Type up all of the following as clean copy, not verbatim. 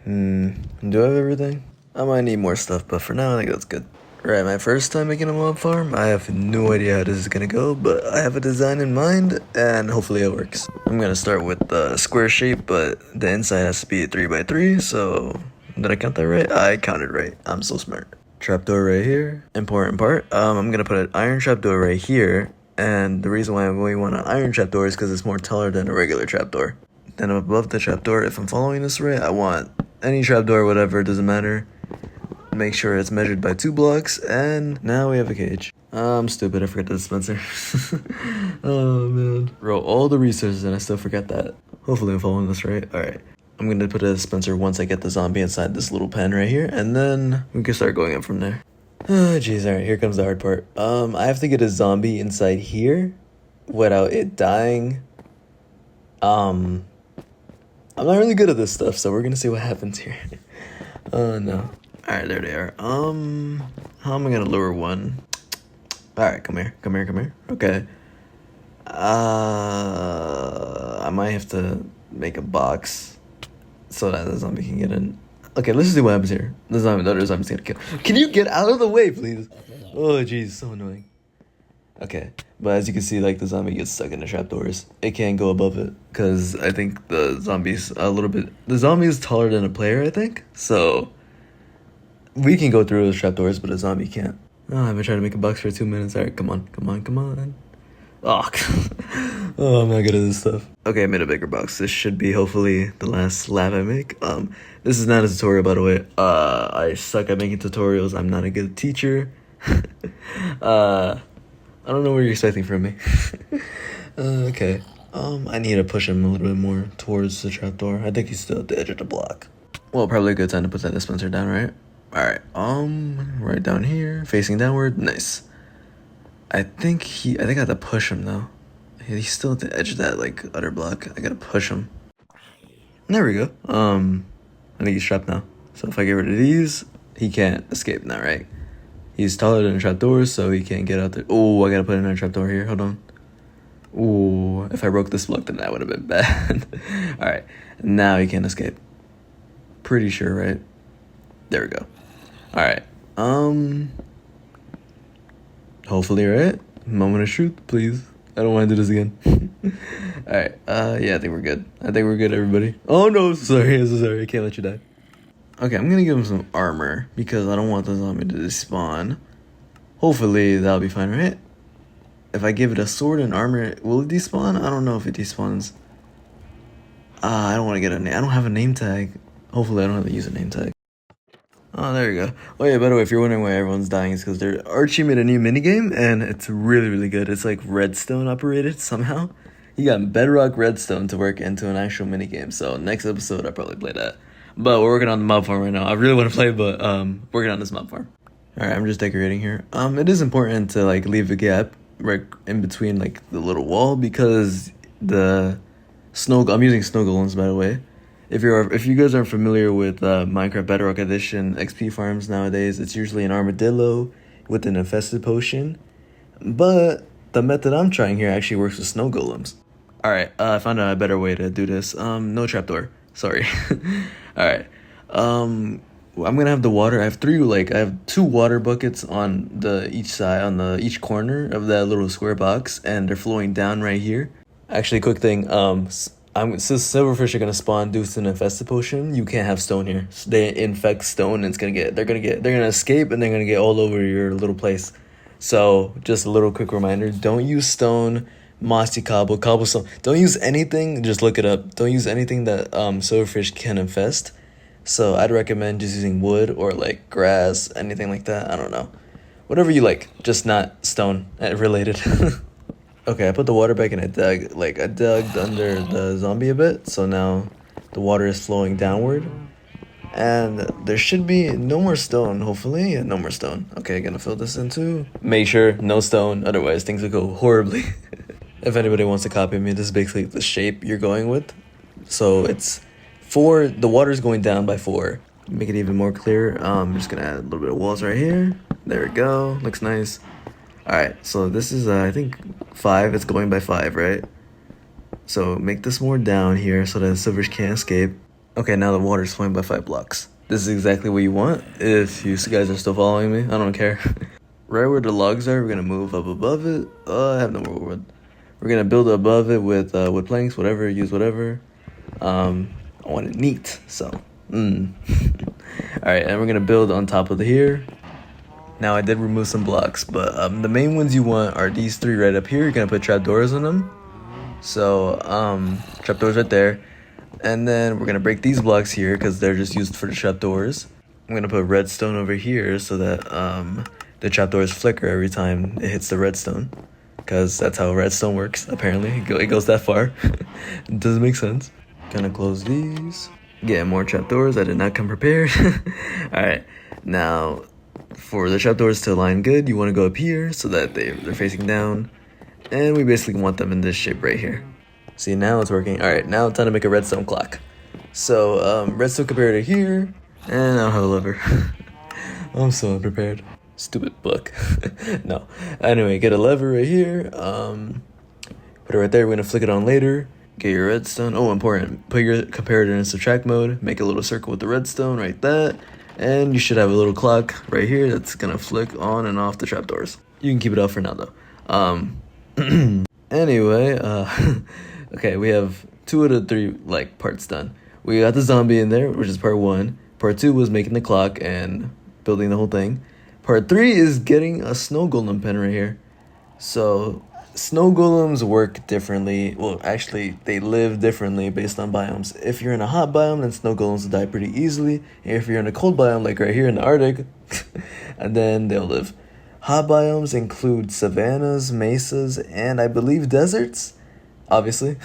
Do I have everything? I might need more stuff, but for now I think that's good. Right, my first time making a mob farm, I have no idea how this is gonna go, but I have a design in mind, and hopefully it works. I'm gonna start with the square shape, but the inside has to be 3x3, so did I count that right? I counted right. I'm so smart. Trapdoor right here. Important part, I'm gonna put an iron trapdoor right here, and the reason why I really want an iron trapdoor is because it's more taller than a regular trapdoor. Then above the trapdoor, if I'm following this right, I want any trapdoor, whatever, it doesn't matter. Make sure it's measured by 2 blocks, and now we have a cage. I'm stupid, I forgot the dispenser. Oh man. Wrote all the resources and I still forgot that. Hopefully I'm following this right. Alright. I'm gonna put a dispenser once I get the zombie inside this little pen right here, and then we can start going up from there. Oh jeez, alright, here comes the hard part. I have to get a zombie inside here without it dying. I'm not really good at this stuff, so we're gonna see what happens here. Oh no. Alright, there they are. How am I gonna lure one? Alright, come here. Okay. I might have to make a box so that the zombie can get in. Okay, let's just see what happens here. The other zombie's gonna kill. Can you get out of the way, please? Oh, jeez, so annoying. Okay, but as you can see, like, the zombie gets stuck in the trapdoors. It can't go above it, because I think the zombie's a little bit... The zombie is taller than a player, I think, so... We can go through those trapdoors, but a zombie can't. Oh, I've been trying to make a box for 2 minutes. Alright, come on. Oh, oh, I'm not good at this stuff. Okay, I made a bigger box. This should be, hopefully, the last lab I make. This is not a tutorial, by the way. I suck at making tutorials. I'm not a good teacher. I don't know what you're expecting from me. Okay. I need to push him a little bit more towards the trapdoor. I think he's still at the edge of the block. Well, probably a good time to put that dispenser down, right? Alright, right down here, facing downward, nice. I think I have to push him though. He's still at the edge of that, like, other block. I gotta push him. There we go. I think he's trapped now. So if I get rid of these, he can't escape now, right? He's taller than a trapdoor, so he can't get out there. Oh, I gotta put another trapdoor here, hold on. Ooh, if I broke this block, then that would have been bad. Alright, now he can't escape. Pretty sure, right? There we go. Alright, hopefully, right? Moment of truth, please. I don't want to do this again. Alright, yeah, I think we're good. Everybody. Oh no, I'm so sorry, I can't let you die. Okay, I'm gonna give him some armor, because I don't want the zombie to despawn. Hopefully, that'll be fine, right? If I give it a sword and armor, will it despawn? I don't know if it despawns. I don't want to get a name. I don't have a name tag. Hopefully, I don't have to use a name tag. Oh, there you go. Oh yeah, by the way, if you're wondering why everyone's dying, it's because Archie made a new minigame, and it's really, really good. It's like redstone operated somehow. He got Bedrock redstone to work into an actual minigame, so next episode I'll probably play that. But we're working on the mob farm right now. I really want to play, but working on this mob farm. Alright, I'm just decorating here. It is important to, like, leave a gap right in between, like, the little wall, because I'm using snow golems, by the way. If you guys aren't familiar with Minecraft Bedrock Edition XP farms nowadays, it's usually an armadillo with an infested potion. But the method I'm trying here actually works with snow golems. Alright, I found a better way to do this. No trapdoor. Sorry. Alright. I'm gonna have the water. I have 2 water buckets on each side, each corner of that little square box, and they're flowing down right here. Actually, quick thing, since silverfish are gonna spawn due to an infested potion, you can't have stone here. So they infect stone, and they're gonna escape, and they're gonna get all over your little place. So just a little quick reminder: don't use stone, mossy cobblestone. Don't use anything. Just look it up. Don't use anything that silverfish can infest. So I'd recommend just using wood or like grass, anything like that. I don't know, whatever you like, just not stone related. Okay, I put the water back and I dug under the zombie a bit, so now the water is flowing downward. And there should be no more stone, hopefully. Yeah, no more stone. Okay, gonna fill this in too. Make sure, no stone, otherwise things will go horribly. If anybody wants to copy me, this is basically the shape you're going with. So it's 4, the water's going down by 4. Make it even more clear, I'm just gonna add a little bit of walls right here. There we go, looks nice. Alright, so this is, I think, 5. It's going by 5, right? So make this more down here so that the silverfish can't escape. Okay, now the water's flowing by 5 blocks. This is exactly what you want. If you guys are still following me, I don't care. Right where the logs are, we're gonna move up above it. I have no more wood. We're gonna build above it with wood planks, whatever, use whatever. I want it neat, so. Alright, and we're gonna build on top of here. Now I did remove some blocks, but the main ones you want are these 3 right up here. You're gonna put trapdoors on them. So, trapdoors right there. And then we're gonna break these blocks here because they're just used for the trapdoors. I'm gonna put redstone over here so that the trapdoors flicker every time it hits the redstone, because that's how redstone works. Apparently, it goes that far. It doesn't make sense. Gonna close these. Get more trapdoors. I did not come prepared. All right, now for the trapdoors to align good, you want to go up here so that they're facing down, and we basically want them in this shape right here. See, now it's working. All right, now it's time to make a redstone clock. So redstone comparator here, and I don't have a lever. I'm so unprepared. Stupid book. No. Anyway, get a lever right here. Put it right there. We're gonna flick it on later. Get your redstone. Oh, important. Put your comparator in subtract mode. Make a little circle with the redstone, right there. And you should have a little clock right here that's gonna flick on and off the trapdoors. You can keep it off for now though. Anyway, okay, we have 2 out of 3 like parts done. We got the zombie in there, which is part 1. Part 2 was making the clock and building the whole thing. Part 3 is getting a snow golem pen right here. So snow golems work differently. Well, actually, they live differently based on biomes. If you're in a hot biome, then snow golems will die pretty easily. And if you're in a cold biome, like right here in the Arctic, and then they'll live. Hot biomes include savannas, mesas, and I believe deserts, obviously,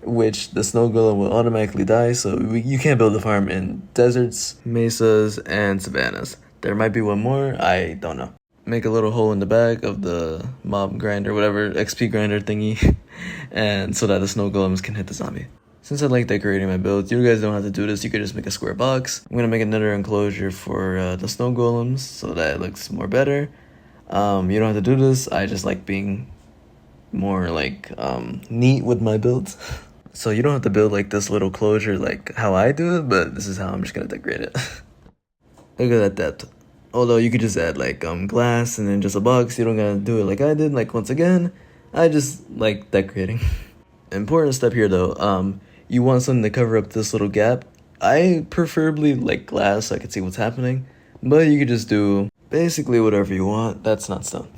which the snow golem will automatically die. So you can't build a farm in deserts, mesas, and savannas. There might be one more, I don't know. Make a little hole in the back of the mob grinder, whatever, XP grinder thingy, and so that the snow golems can hit the zombie. Since I like decorating my builds, you guys don't have to do this, you could just make a square box. I'm gonna make another enclosure for the snow golems so that it looks more better. You don't have to do this, I just like being more like neat with my builds. So you don't have to build like this little closure like how I do it, but this is how I'm just gonna decorate it. Look at that depth. Although you could just add like glass and then just a box. You don't gotta do it like I did. Like once again, I just like decorating. Important step here though. You want something to cover up this little gap. I preferably like glass so I can see what's happening. But you could just do basically whatever you want. That's not stone.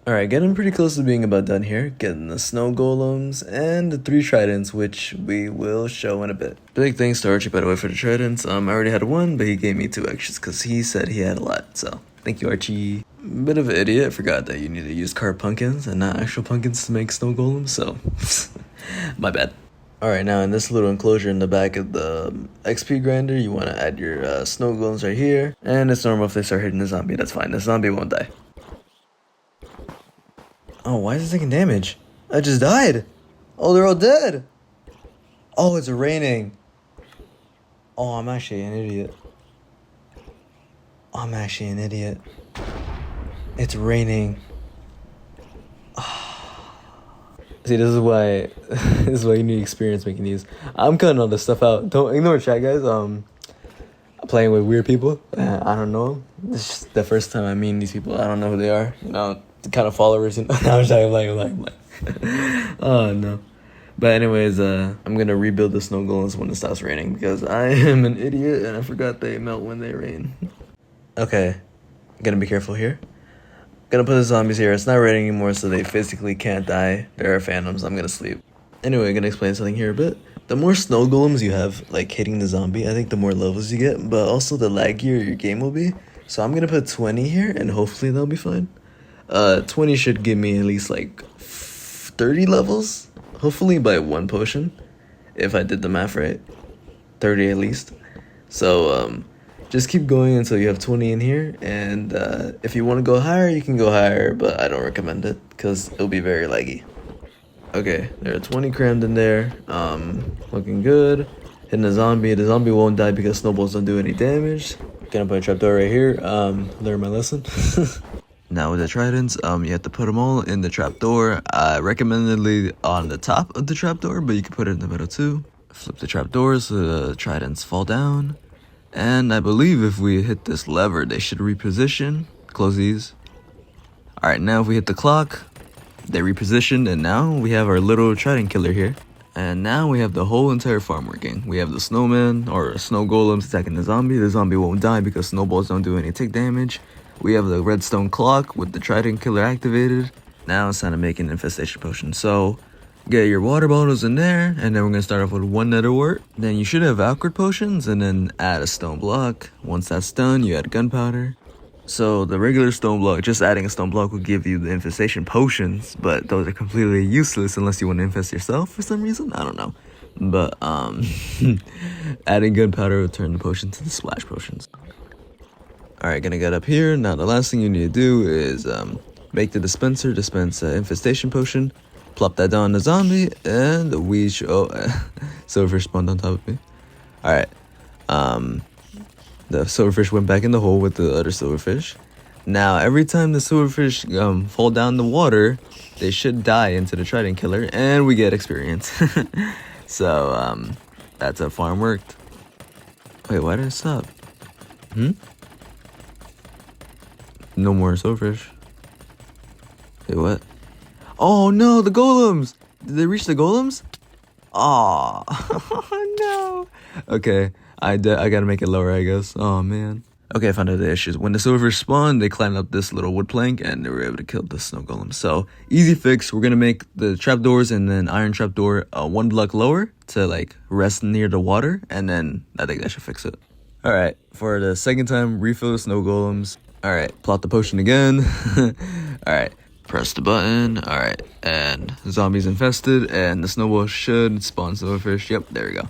Alright, getting pretty close to being about done here. Getting the snow golems and the 3 tridents, which we will show in a bit. Big thanks to Archie, by the way, for the tridents. I already had 1, but he gave me 2 extras because he said he had a lot. So, thank you, Archie. Bit of an idiot. I forgot that you need to use carved pumpkins and not actual pumpkins to make snow golems, so my bad. Alright, now in this little enclosure in the back of the XP grinder, you want to add your snow golems right here. And it's normal if they start hitting the zombie, that's fine. The zombie won't die. Oh, why is it taking damage? I just died. Oh, they're all dead. Oh, it's raining. Oh, I'm actually an idiot. I'm actually an idiot. It's raining. See, this is why you need experience making these. I'm cutting all this stuff out. Don't ignore chat, guys. I'm playing with weird people. I don't know. This is the first time I meet these people. I don't know who they are. You know, the kind of followers. And I was like. Oh no. But anyways, I'm gonna rebuild the snow golems when it stops raining because I am an idiot and I forgot they melt when they rain. Okay, gonna be careful here. Gonna put the zombies here. It's not raining anymore, so they physically can't die. There are phantoms. I'm gonna sleep. Anyway, gonna explain something here a bit. The more snow golems you have, like hitting the zombie, I think the more levels you get, but also the laggier your game will be. So I'm gonna put 20 here, and hopefully that'll be fine. 20 should give me at least like 30 levels, hopefully by 1 potion, if I did the math right. 30 at least. So just keep going until you have 20 in here, and if you want to go higher, you can go higher, but I don't recommend it because it'll be very laggy. Okay, there are 20 crammed in there. Looking good. Hitting the zombie won't die because snowballs don't do any damage. Gonna put a trapdoor right here. Learn my lesson. Now with the tridents, you have to put them all in the trapdoor. I recommendedly on the top of the trapdoor, but you can put it in the middle too. Flip the trapdoors so the tridents fall down. And I believe if we hit this lever, they should reposition. Close these. Alright, now if we hit the clock, they repositioned, and now we have our little trident killer here. And now we have the whole entire farm working. We have the snowman, or snow golems attacking the zombie. The zombie won't die because snowballs don't do any tick damage. We have the redstone clock with the trident killer activated. Now it's time to make an infestation potion. So get your water bottles in there, and then we're gonna start off with 1 nether wart. Then you should have awkward potions, and then add a stone block. Once that's done, you add gunpowder. So the regular stone block, just adding a stone block will give you the infestation potions, but those are completely useless unless you want to infest yourself for some reason. I don't know. But adding gunpowder will turn the potion to the splash potions. Alright, gonna get up here. Now the last thing you need to do is make the dispenser dispense infestation potion. Plop that down on the zombie, and we show silverfish spawned on top of me. Alright. The silverfish went back in the hole with the other silverfish. Now, every time the silverfish fall down the water, they should die into the trident killer, and we get experience. So, that's how farm worked. Wait, why did it stop? No more silverfish. Wait, what? Oh no, the golems! Did they reach the golems? Aw, no. Okay. I gotta make it lower, I guess. Oh, man. Okay, I found out the issues. When the silverfish spawned, they climbed up this little wood plank, and they were able to kill the snow golem. So, easy fix. We're gonna make the trapdoors and then iron trapdoor 1 block lower to, like, rest near the water, and then I think that should fix it. Alright, for the second time, refill the snow golems. Alright, plot the potion again. Alright, press the button. Alright, and zombies infested, and the snowball should spawn silverfish. Yep, there we go.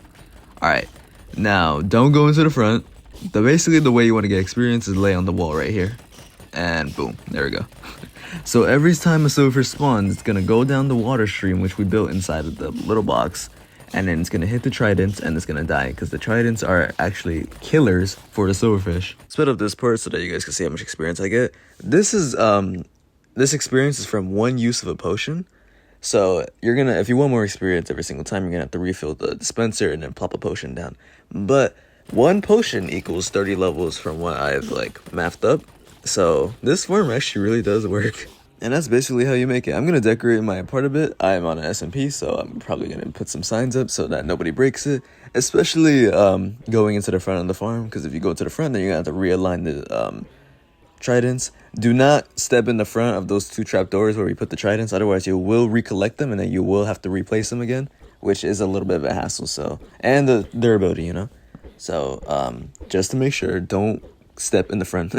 Alright. Now, don't go into the front. Basically, the way you want to get experience is lay on the wall right here. And boom, there we go. So every time a silverfish spawns, it's going to go down the water stream, which we built inside of the little box. And then it's going to hit the tridents, and it's going to die. Because the tridents are actually killers for the silverfish. Split up this part so that you guys can see how much experience I get. This experience is from 1 use of a potion. So you're gonna, if you want more experience every single time, you're gonna have to refill the dispenser and then plop a potion down. But 1 potion equals 30 levels from what I've like mathed up. So this farm actually really does work. And that's basically how you make it. I'm gonna decorate my part a bit. I'm on an SMP, so I'm probably gonna put some signs up so that nobody breaks it. Especially going into the front of the farm, because if you go to the front, then you're gonna have to realign the tridents. Do not step in the front of those 2 trapdoors where we put the tridents, otherwise you will recollect them and then you will have to replace them again, which is a little bit of a hassle. So, and the durability, you know. So just to make sure, don't step in the front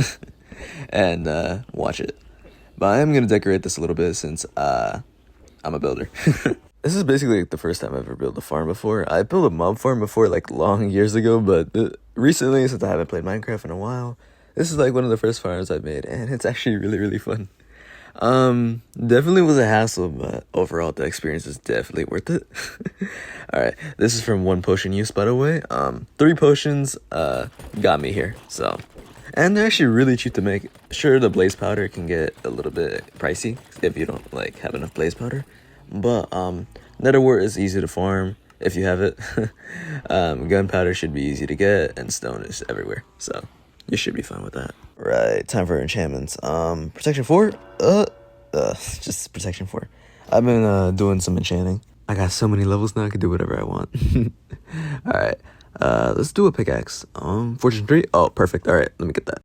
and watch it. But I am gonna decorate this a little bit since I'm a builder. This is basically like the first time I've ever built a farm before. I built a mob farm before like long years ago, but recently, since I haven't played Minecraft in a while, this is like one of the first farms I've made, and it's actually really, really fun. Definitely was a hassle, but overall the experience is definitely worth it. Alright, this is from 1 potion use, by the way. 3 potions got me here, so. And they're actually really cheap to make. Sure, the blaze powder can get a little bit pricey if you don't like have enough blaze powder. But nether wart is easy to farm if you have it. Gunpowder should be easy to get, and stone is everywhere, so you should be fine with that. Right, time for enchantments. Protection 4? Just protection 4. I've been doing some enchanting. I got so many levels now, I can do whatever I want. Alright, let's do a pickaxe. Fortune 3? Oh, perfect. Alright, let me get that.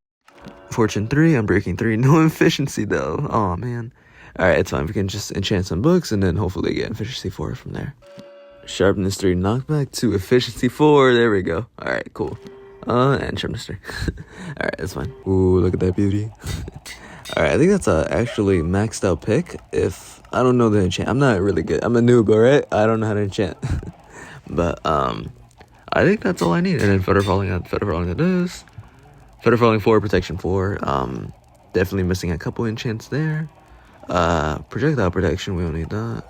Fortune 3, Unbreaking 3. No efficiency though. Oh man. Alright, it's fine. We can just enchant some books and then hopefully get efficiency 4 from there. Sharpness 3, knockback 2, efficiency 4. There we go. Alright, cool. And sharpness 3. Alright, that's fine. Ooh, look at that beauty. Alright, I think that's a actually maxed out pick. If I don't know the enchant, I'm not really good. I'm a noob, alright? I don't know how to enchant. But I think that's all I need. And then feather falling at this. Feather falling 4, protection 4. Definitely missing a couple enchants there. Projectile protection, we don't need that.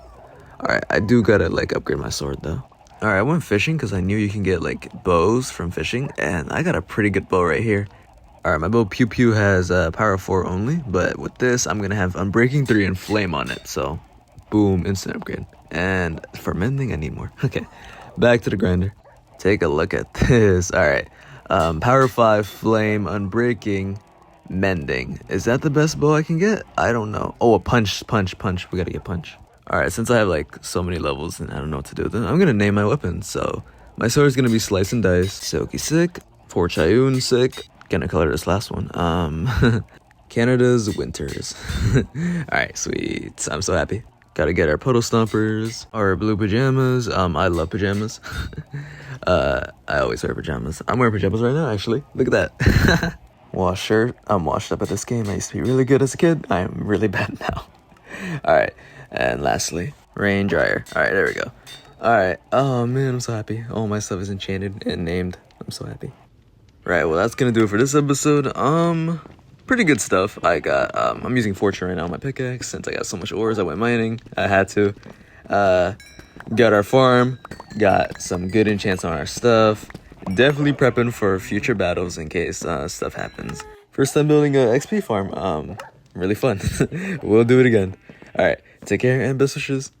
Alright, I do gotta like upgrade my sword though. Alright, I went fishing because I knew you can get like bows from fishing, and I got a pretty good bow right here. Alright, my bow Pew Pew has power 4 only, but with this I'm gonna have Unbreaking 3 and Flame on it, so boom, instant upgrade. And for mending I need more. Okay, back to the grinder. Take a look at this. All right. Power 5, flame, unbreaking, mending. Is that the best bow I can get? I don't know. Oh, a punch. We gotta get punch. All right, since I have like so many levels and I don't know what to do with it, I'm gonna name my weapon. So my sword is gonna be slice and dice. Silky sick. Forchayun sick. Gonna color this last one. Canada's winters. All right, sweet. I'm so happy. Gotta get our puddle stompers, our blue pajamas. I love pajamas. I always wear pajamas. I'm wearing pajamas right now, actually. Look at that. Wash shirt. I'm washed up at this game. I used to be really good as a kid. I am really bad now. All right. And lastly, rain dryer. All right, there we go. All right. Oh, man, I'm so happy. All my stuff is enchanted and named. I'm so happy. Right, well, that's going to do it for this episode. Pretty good stuff. I got, I'm using Fortune right now on my pickaxe since I got so much ores. I went mining. I had to. Got our farm. Got some good enchants on our stuff. Definitely prepping for future battles in case stuff happens. First time building a XP farm. Really fun. We'll do it again. All right. Take care and best wishes.